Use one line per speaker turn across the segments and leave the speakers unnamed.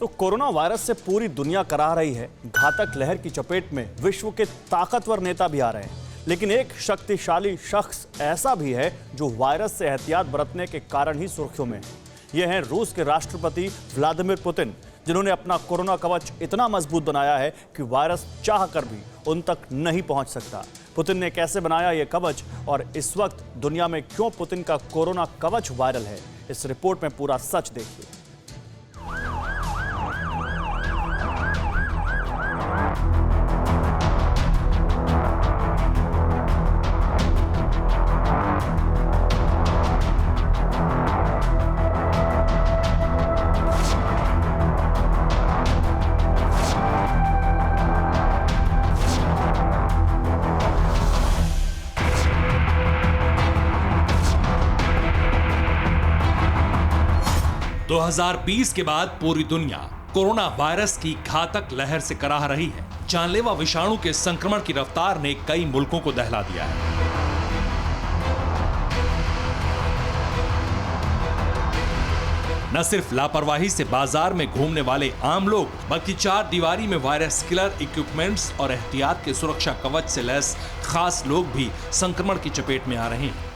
तो corona virus से पूरी दुनिया करा रही है घातक लहर की चपेट में विश्व के ताकतवर नेता भी आ रहे हैं, लेकिन एक शक्तिशाली शख्स ऐसा भी है जो वायरस से एहतियात बरतने के कारण ही सुर्खियों में है। ये हैं रूस के राष्ट्रपति व्लादिमीर पुतिन, जिन्होंने अपना कोरोना कवच इतना मजबूत बनाया है कि वायरस चाह कर भी उन तक नहीं पहुंच सकता। पुतिन ने कैसे बनाया ये कवच और इस वक्त दुनिया में क्यों पुतिन का कोरोना कवच वायरल है, इस रिपोर्ट में पूरा सच देखिए।
तो 2020 के बाद पूरी दुनिया कोरोना वायरस की घातक लहर से कराह रही है। जानलेवा विषाणु के संक्रमण की रफ्तार ने कई मुल्कों को दहला दिया है। न सिर्फ लापरवाही से बाजार में घूमने वाले आम लोग, बल्कि चार दीवारी में वायरस किलर इक्विपमेंट्स और एहतियात के सुरक्षा कवच से लैस खास लोग भी संक्रमण की चपेट में आ रहे हैं।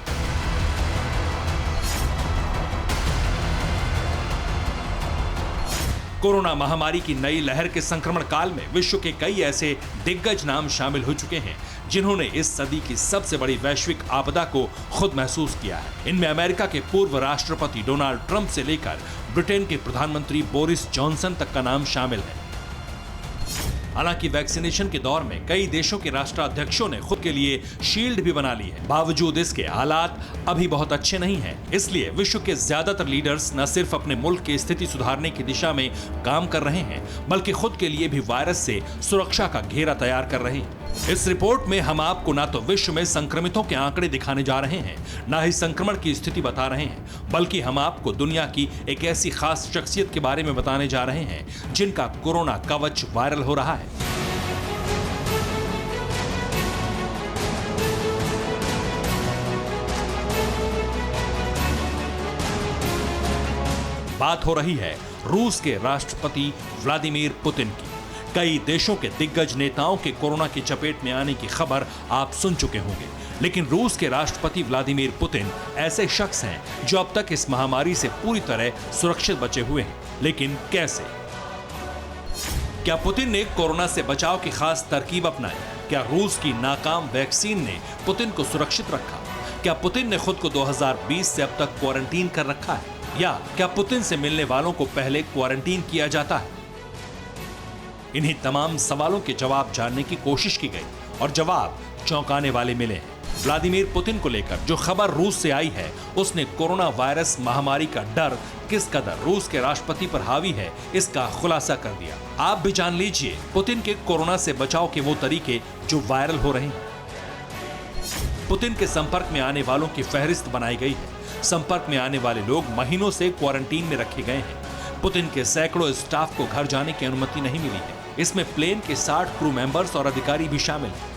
कोरोना महामारी की नई लहर के संक्रमण काल में विश्व के कई ऐसे दिग्गज नाम शामिल हो चुके हैं जिन्होंने इस सदी की सबसे बड़ी वैश्विक आपदा को खुद महसूस किया है। इनमें अमेरिका के पूर्व राष्ट्रपति डोनाल्ड ट्रंप से लेकर ब्रिटेन के प्रधानमंत्री बोरिस जॉनसन तक का नाम शामिल है। हालांकि वैक्सीनेशन के दौर में कई देशों के राष्ट्राध्यक्षों ने खुद के लिए शील्ड भी बना ली है। बावजूद इसके हालात अभी बहुत अच्छे नहीं हैं। इसलिए विश्व के ज्यादातर लीडर्स न सिर्फ अपने मुल्क की स्थिति सुधारने की दिशा में काम कर रहे हैं, बल्कि खुद के लिए भी वायरस से सुरक्षा का घेरा तैयार कर रहे हैं। इस रिपोर्ट में हम आपको ना तो विश्व में संक्रमितों के आंकड़े दिखाने जा रहे हैं, ना ही संक्रमण की स्थिति बता रहे हैं, बल्कि हम आपको दुनिया की एक ऐसी खास शख्सियत के बारे में बताने जा रहे हैं जिनका कोरोना कवच वायरल हो रहा है। बात हो रही है रूस के राष्ट्रपति व्लादिमीर पुतिन की। कई देशों के दिग्गज नेताओं के कोरोना की चपेट में आने की खबर आप सुन चुके होंगे, लेकिन रूस के राष्ट्रपति व्लादिमीर पुतिन ऐसे शख्स हैं जो अब तक इस महामारी से पूरी तरह सुरक्षित बचे हुए हैं। लेकिन कैसे? क्या पुतिन ने कोरोना से बचाव की खास तरकीब अपनाई? क्या रूस की नाकाम वैक्सीन ने पुतिन को सुरक्षित रखा? क्या पुतिन ने खुद को 2020 से अब तक क्वारंटीन कर रखा है? या क्या पुतिन से मिलने वालों को पहले क्वारंटीन किया जाता है? इन्हीं तमाम सवालों के जवाब जानने की कोशिश की गई और जवाब चौंकाने वाले मिले हैं। व्लादिमीर पुतिन को लेकर जो खबर रूस से आई है, उसने कोरोना वायरस महामारी का डर किस कदर रूस के राष्ट्रपति पर हावी है, इसका खुलासा कर दिया। आप भी जान लीजिए पुतिन के कोरोना से बचाव के वो तरीके जो वायरल हो रहे हैं। पुतिन के संपर्क में आने वालों की फहरिस्त बनाई गई है। संपर्क में आने वाले लोग महीनों से क्वारंटीन में रखे गए हैं। पुतिन के सैकड़ों स्टाफ को घर जाने की अनुमति नहीं मिली है। इसमें प्लेन के 60 क्रू मेंबर्स और अधिकारी भी शामिल हैं।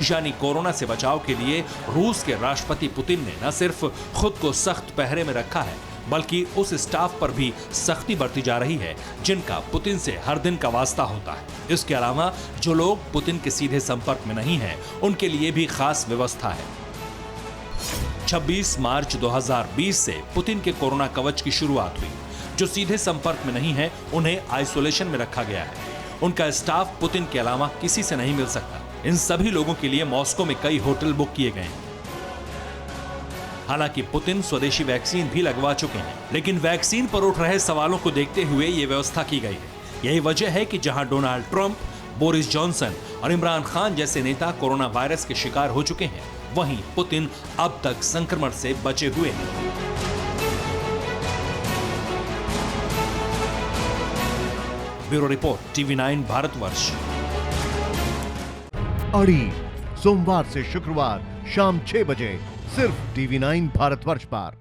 यानी कोरोना से बचाव के लिए रूस के राष्ट्रपति पुतिन ने न सिर्फ खुद को सख्त पहरे में रखा है, बल्कि उस स्टाफ पर भी सख्ती बरती जा रही है जिनका पुतिन से हर दिन का वास्ता होता है। इसके अलावा जो लोग पुतिन के सीधे संपर्क में नहीं हैं, उनके लिए भी खास व्यवस्था है। 26 मार्च 2020 से पुतिन के कोरोना कवच की शुरुआत हुई। जो सीधे संपर्क में नहीं है, उन्हें आइसोलेशन में रखा गया है। उनका स्टाफ पुतिन के अलावा किसी से नहीं मिल सकता। इन सभी लोगों के लिए मॉस्को में कई होटल बुक किए गए हैं। हालांकि पुतिन स्वदेशी वैक्सीन भी लगवा चुके हैं, लेकिन वैक्सीन पर उठ रहे सवालों को देखते हुए ये व्यवस्था की गई है। यही वजह है कि जहां डोनाल्ड ट्रंप, बोरिस जॉनसन और इमरान खान जैसे नेता कोरोना वायरस के शिकार हो चुके हैं, वहीं पुतिन अब तक संक्रमण से बचे हुए हैं। Bureau report, TV9 Bharatvarsh.
अड़ी सोमवार से शुक्रवार शाम 6 बजे सिर्फ TV9 भारतवर्ष पर।